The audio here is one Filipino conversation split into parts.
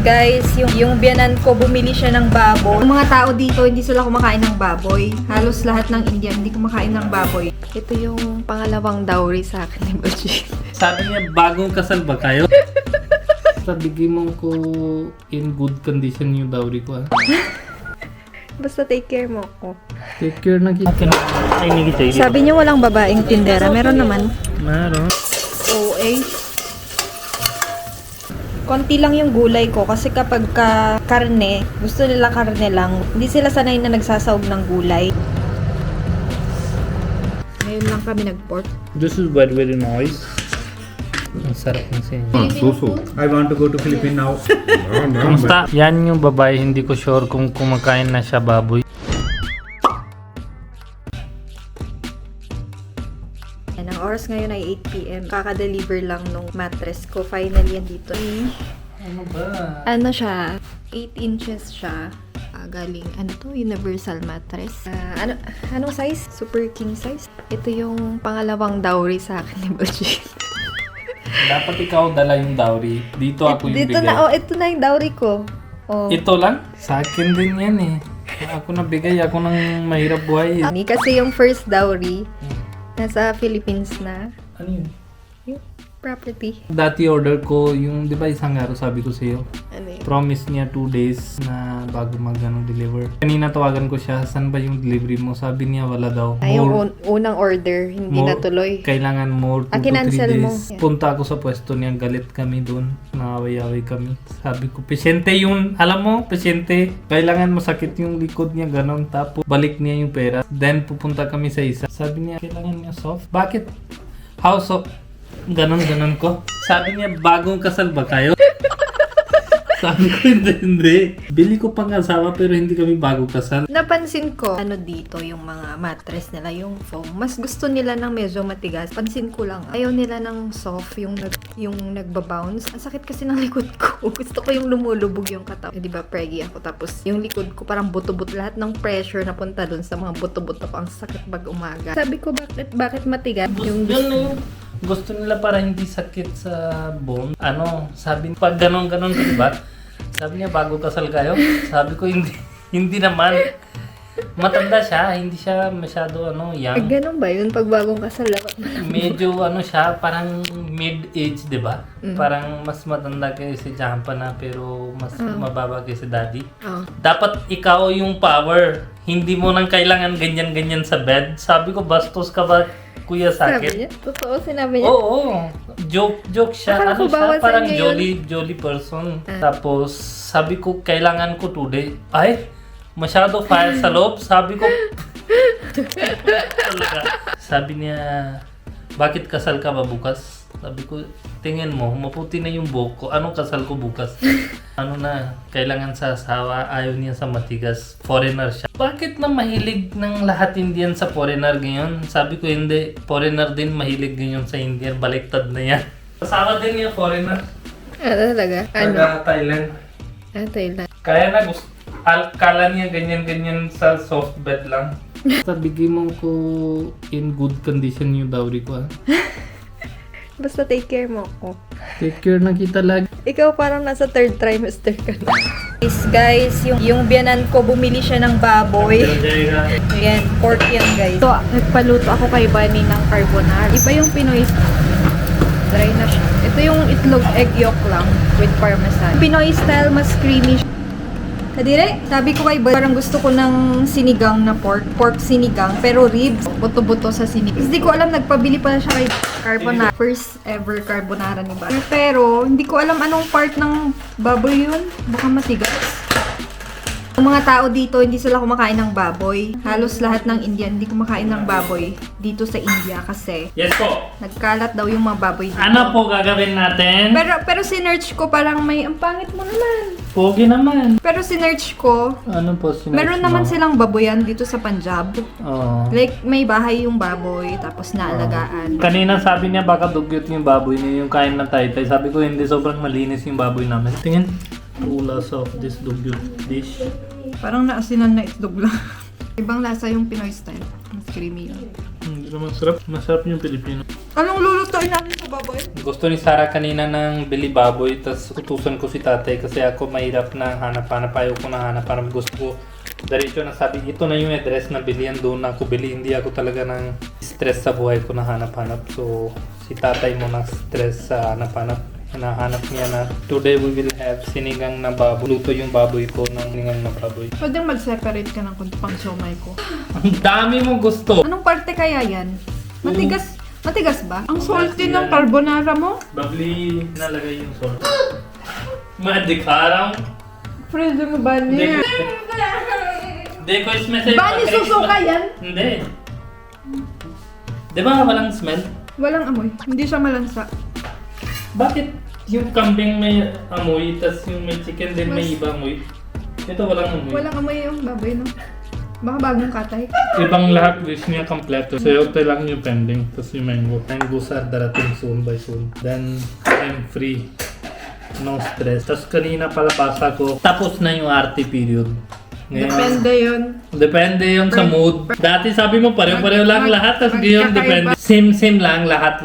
Guys, yung biyanan ko, bumili siya ng baboy. Yung mga tao dito, hindi sila kumakain ng baboy. Halos lahat ng Indian, hindi kumakain ng baboy. Ito yung pangalawang dowry sa akin ni Boji. Sabi niya, bagong kasal ba kayo? Bigay mo ko in good condition yung dowry ko. Basta take care mo ako. Take care na kita. Sabi niyo walang babaeng tindera. Meron naman. Meron. OA. Konti lang yung gulay ko kasi kapag karne, gusto nila karne lang. Hindi sila sanay na nagsasawag ng gulay. Ngayon lang kami nag-pork. This is very very nice. Ang sarap ng sinyo. So. I want to go to Philippines now. Kamusta? Yan yung babae, hindi ko sure kung kumakain na siya baboy. Yan, ang oras ngayon ay 8 PM. Kaka-deliver lang nung mattress ko. Finally, yan dito. Ano ba? Ano siya? 8 inches siya. Galing, ano to? Universal mattress. Anong size? Super king size. Ito yung pangalawang dowry sa akin ni Boji. Dapat ikaw dala yung dowry. Dito ako yung Dito bigay. na, ito na yung dowry ko. Oh. Ito lang? Sa akin din yan eh. Ako na bigay, ako nang mahirap buhay. Kasi yung first dowry, nasa Philippines na. Ano yun? Yung property. Dati order ko yung, di ba isang araw sabi ko sa'yo? Ano yun? Promise niya 2 days na bago deliver. Kanina tawagan ko siya, saan ba yung delivery mo? Sabi niya wala daw. Ay, yung unang order, hindi natuloy. Kailangan more 2 to 3 kinancel days. mo. Punta ako sa pwesto niya, galit kami doon. Nakaway-away kami. Sabi ko, pasyente yung, alam mo, pasyente. Kailangan masakit yung likod niya, ganon. Tapos balik niya yung pera. Then pupunta kami sa isa. Sabi niya, kailangan niya soft. Bakit? How soft? Ganon ko. Sabi niya, bagong kasal ba kayo? Sabi ko, hindi. Bili ko pang asawa pero hindi kami bago kasal. Napansin ko, ano dito, yung mga mattress nila, yung foam. Mas gusto nila ng medyo matigas. Pansin ko lang, ayaw nila ng soft, yung nagbabounce. Ang sakit kasi ng likod ko. Gusto ko yung lumulubog yung katawan. Di ba, preggy ako. Tapos, yung likod ko parang buto-buto. Lahat ng pressure na punta dun sa mga buto-buto ko. Ang sakit pag umaga. Sabi ko, bakit matigas? Gusto nila para hindi sakit sa bone. Sabi pag ganon diba? Sabi niya bago kasal kayo. Sabi ko hindi naman. Matanda siya, hindi siya masyado young. Ganun ba yun pag bagong kasal? Medyo siya, parang mid-age, diba? Parang mas matanda kayo si Jampa na pero mas mababa kayo si Daddy. Dapat ikaw yung power. Hindi mo nang kailangan ganyan-ganyan sa bed. Sabi ko, bastos ka ba? Kuya sa akin. Sabi niya? Totoo, sinabi niya? Oo. Joke siya. Akala ko bawal sa Parang inyo yun. jolly person. Tapos, sabi ko, kailangan ko today. Ay, masyado fire sa loob. Sabi ko, talaga. Sabi niya, bakit kasal ka ba bukas? Sabi ko, tingin mo, maputi na yung buhok ko. Anong kasal ko bukas? Kailangan sa asawa, ayaw niya sa matigas. Foreigner siya. Bakit na mahilig ng lahat Indian sa foreigner ngayon? Sabi ko, hindi. Foreigner din mahilig ngayon sa Indian. Baliktad na yan. Asawa din niya, foreigner. Talaga? Taga Thailand. Thailand. Kaya na gusto. Kala niya ganyan-ganyan sa soft bed lang. Bigay mo ko in good condition yung dowry ko. Basta take care mo ako. Take care na kita lagi. Ikaw parang nasa 3rd trimester ka na. Guys, yung biyanan ko, bumili siya ng baboy. Ayan, pork yan guys. So, nagpaluto ako kay Bunny ng carbonara. Iba yung Pinoy. Dry na siya. Ito yung itlog egg yolk lang with parmesan. Pinoy style, mas creamy siya. Kadire, sabi ko kay Bunny, parang gusto ko ng sinigang na pork sinigang, pero ribs, buto-buto sa sinigang. Hindi ko alam, nagpabili pala siya kay carbonara. First ever carbonara ni Bunny. Pero, hindi ko alam anong part ng baboy yun. Baka matigas. Yung mga tao dito, hindi sila kumakain ng baboy. Halos lahat ng Indian, hindi kumakain ng baboy dito sa India kasi Yes po. nagkalat daw yung mga baboy dito. Ano po gagawin natin? Pero sinerch ko parang ang pangit mo naman. Pogi naman. Pero sinerch ko, Ano po sinerch meron mo? naman silang baboyan dito sa Punjab. Oo. Like, may bahay yung baboy, tapos naalagaan. Kanina sabi niya baka dugyot yung baboy niya, yung kain ng taytay. Sabi ko hindi, sobrang malinis yung baboy namin. Tingin. Ulas of this dugyot dish. Parang naasinan na itlog lang. Ibang lasa yung Pinoy style. Mas creamy yun. Hindi naman sarap. Masarap yung Pilipino. Anong lulutuin natin sa baboy? Gusto ni Sarah kanina ng bili baboy, tapos utusan ko si tatay kasi ako mahirap na hanap-hanap. Ayaw ko na hanap-hanap. Gusto ko diretso na sabi, ito na yung address na bilihan doon na ako bili. Hindi ako talaga ng stress sa buhay ko na hanap-hanap. So, si tatay mo na stress sa hanap-hanap. Hinahanap niya na today we will have sinigang na baboy. Luto yung baboy ko ng sinigang na baboy. Pwedeng mag-separate ka ng kunti pang siomay ko. Ang dami mong gusto! Anong parte kaya yan? Matigas ba? Ang salty ng carbonara mo? Babli nalagay yung salt. Madikharang. Freedom Bunny. Dekho isme se... Bunny, susuka yan? Hindi. Di ba walang smell? Walang amoy. Hindi siya malansa. Bakit yung kambing may amoy, tas yung may chicken din may iba amoy? Ito walang amoy. Walang amoy yung baboy, no? Baka bagong katay. Ibang lahat wish niya kompleto. Sayote lang yung pending, tas yung mango. Mangoes are darating soon by soon. Then, I'm free. No stress. Tas kanina pala pasa ko, tapos na yung RT period. Ngayon, Depende yun. Depende yun sa mood. Dati sabi mo pareho-pareho lang lahat, tas ngayon depende. Same lang lahat.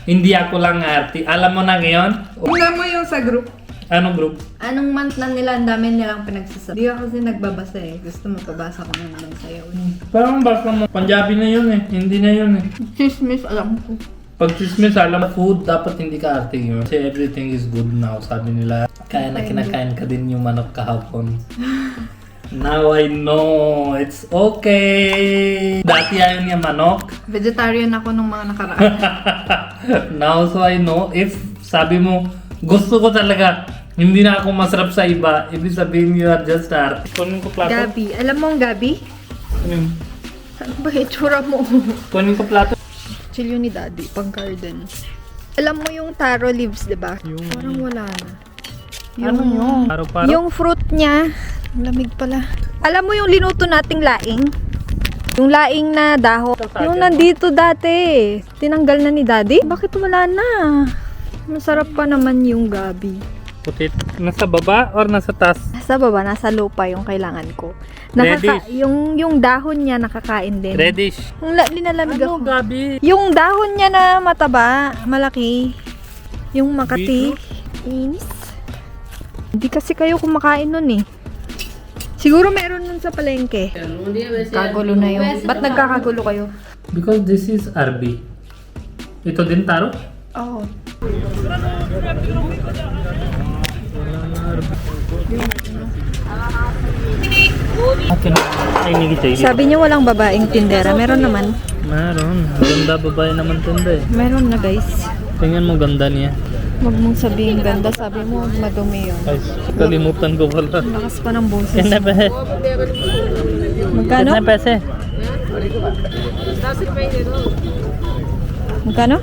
Hindi ako lang arty. Alam mo na ngayon? Tingnan mo yung sa group. Anong group? Anong month na nila, ang dami nilang pinagsasabi. Hindi ka kasi nagbabasa eh. Gusto mo pabasa ko na naman sa'yo. Parang basta mo. Punjabi na yun eh. Hindi na yun eh. Chismis, alam ko. Pag chismis, alam food, dapat hindi ka arte yun. Kasi everything is good now. Sabi nila, kaya na kinakain ka din yung manok kahapon. Now I know, it's okay. Dati ayaw niya manok. Vegetarian ako nung mga nakaraan. Now so I know, if sabi mo, gusto ko talaga, hindi na ako masarap sa iba, ibig sabihin you are just art. Kunin ko plato. Gabi. Alam mo ang Gabi? Ano ba itsura mo? Kunin ko plato. Chill yun ni Daddy, pang garden. Alam mo yung taro leaves, di ba? Yung- Parang wala na. Ano yun? Paro-paro? Yung fruit niya, ang lamig pala. Alam mo yung linuto nating laing? Yung laing na dahon. Yung nandito dati. Tinanggal na ni Daddy. Bakit wala na? Masarap pa naman yung Gabi. Putit. Nasa baba or nasa taas? Nasa baba, nasa lupa yung kailangan ko. Reddish. Yung dahon niya nakakain din. Reddish. Yung linalamig Ano, ako. Gabi? Yung dahon niya na mataba, malaki. Yung Makati. Inis. Hindi kasi kayo kumakain nun eh. Siguro meron nun sa palengke. Kagulo na yun. Ba't nagkakagulo kayo? Because this is RB. Ito din taro? Oo. Sabi niyo walang babaeng tindera. Meron naman. Meron. Ganda babae naman tinda eh. Meron na guys. Tingnan mo ganda niya. Huwag mong sabihin ganda. Sabi mo madumi yun. Ay, kalimutan ko pala. Lakas pa ng boses. Kena pese. Magkano? Kena pese. Magkano?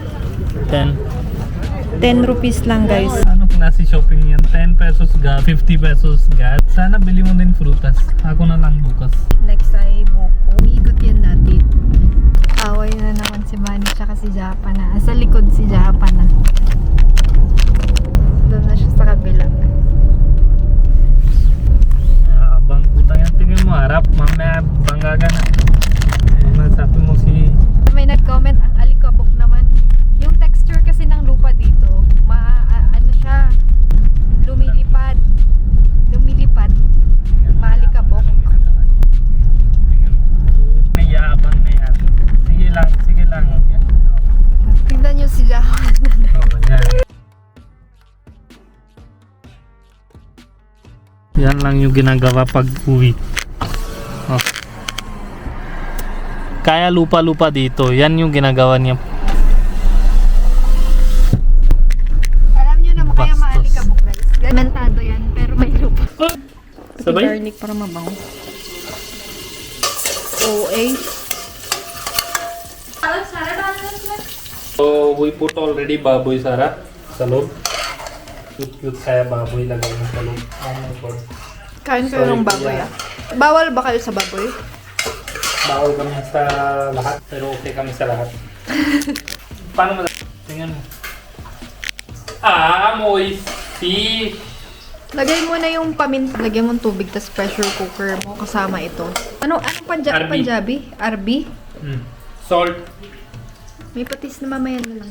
10. 10 rupees lang guys. Ano klase shopping yan? 10 pesos gas, 50 pesos gas. Sana bili mo din frutas. Ako na lang bukas. Next ay buko. Umiikot yan natin. Away na naman si Manny tsaka si Japa na. Sa likod si Japa na. Doon na siya sa kabila. Abang putang yan. Tingin mo harap. Mamaya bangga ka na. Sabi mo si... May nag-comment ang alikabok naman. Yung texture kasi ng lupa dito, ano siya, lumilipad. Maalikabok. May yabang na yan. Sige lang. Tingnan nyo si Japa. Yan lang yung ginagawa pag uwi. Oh. Kaya lupa-lupa dito. Yan yung ginagawa niya. Alam nyo naman kaya Bastos. maalikabok guys. Mentado yan, pero may lupa. Sabay? Garlic para mabango. OA. So, we put already baboy, Sarah, sa loob. Cute kaya baboy lagay mo sa loob. Oh my God. Kain kayo ng baboy ah. Bawal ba kayo sa baboy? Bawal kami sa lahat, pero okay kami sa lahat. Paano mo? Tingnan mo. Moist. Lagay mo na yung paminta. Lagyan mo ng tubig, tas pressure cooker mo kasama ito. Anong RB. Punjabi? RB? Salt. May patis na mamaya na lang.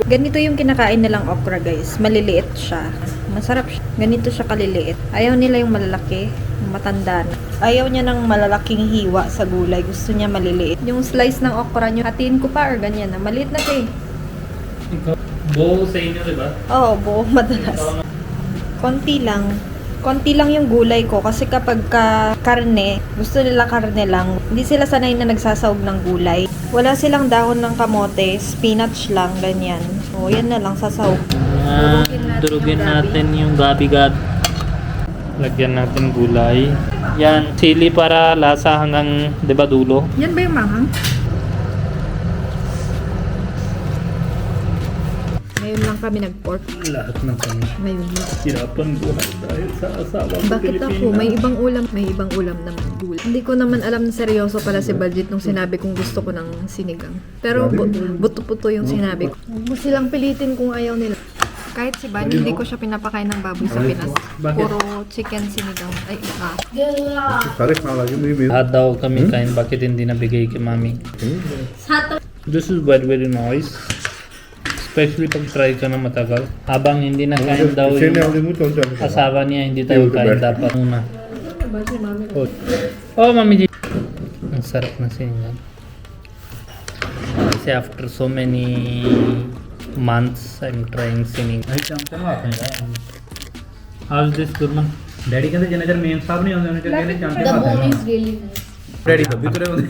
Ganito yung kinakain nilang okra, guys. Maliliit siya. Masarap siya. Ganito siya kaliliit. Ayaw nila yung malalaki, yung matanda na. Ayaw niya ng malalaking hiwa sa gulay. Gusto niya maliliit. Yung slice ng okra niyo, hatiin ko pa or ganyan na. Maliit na siya eh. Buo sa inyo, di ba? Oo, buo madalas. Konti lang. Konti lang yung gulay ko kasi kapag karne, gusto nila karne lang. Hindi sila sanay na nagsasawag ng gulay. Wala silang dahon ng kamote, spinach lang, ganyan. O, yan na lang sasawag. Durugin natin yung gabi-gabi. Lagyan natin gulay. Yan, chili para lasa hanggang, di ba, dulo? Yan ba yung manghang? Ngayon lang kami nag-pork. Lahat ng kami. Ngayon lang. Hirapan buhay dahil sa asawa ko Bakit ako? May ibang ulam. May ibang ulam naman. Gulay. Hindi ko naman alam na seryoso pala si Baljit nung sinabi kong gusto ko ng sinigang. Pero buto-puto yung sinabi ko. Huwag mo silang pilitin kung ayaw nila. Kahit si Bani, hindi ko siya pinapakain ng baboy sa Pinas. Puro chicken sinigang. Ay, Sorry, now lagi me. Lahat daw kami kain, bakit hindi nabigay kay mami? This is very very nice. Especially pag try ka na matagal. Habang hindi na kain daw yung asawa niya, hindi tayo kain dapat muna. Oh, mami G. Ang sarap na sinigang. Kasi after so many months, I'm trying sinigang. How's this, Gurman? Daddy कहते जिन्ने चर मेन साहब नहीं होंगे उन्हें चर कहते चांटे The मारते bone हैं is really nice. डैडी कभी करे होंगे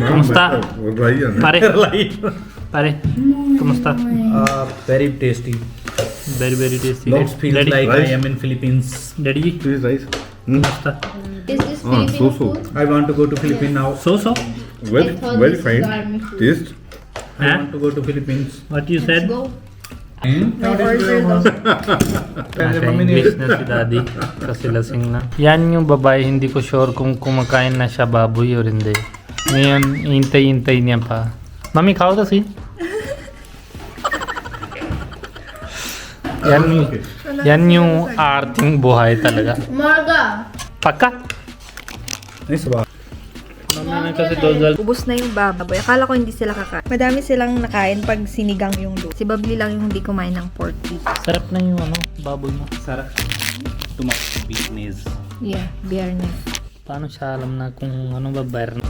Kumusta? Pare. Pare. Kumusta? very tasty Very very tasty. looks feels Daddy. like Rice. I am in Philippines Daddy ji, Please rice. kumusta? Is this Filipino so. food? I want to go to Philippines now So so? Very, I thought very this fine. is army food. Taste. I Huh? want to go to Philippines What you Let's said? go. may order daw. Naka-English na si Daddy kasi lasing na. Yan yung babae, hindi ko sure kung kumakain na siya baboy o hindi. Ngayon, hintay-hintay niya pa. Mami, kao to si? Yan yung arting buhay talaga. Marga. Pagka? नहीं सुबह Mami kasi dozal. Ubus na yung baboy. Akala ko hindi sila kakain. Madami silang nakain pag sinigang yung luto. Si Babli lang yung hindi kumain ng pork beef. Sarap na yung ano, baboy mo. Sir टुमाटो beef Yeah, biyernes. Paano siya alam na kung ano ba bayar na?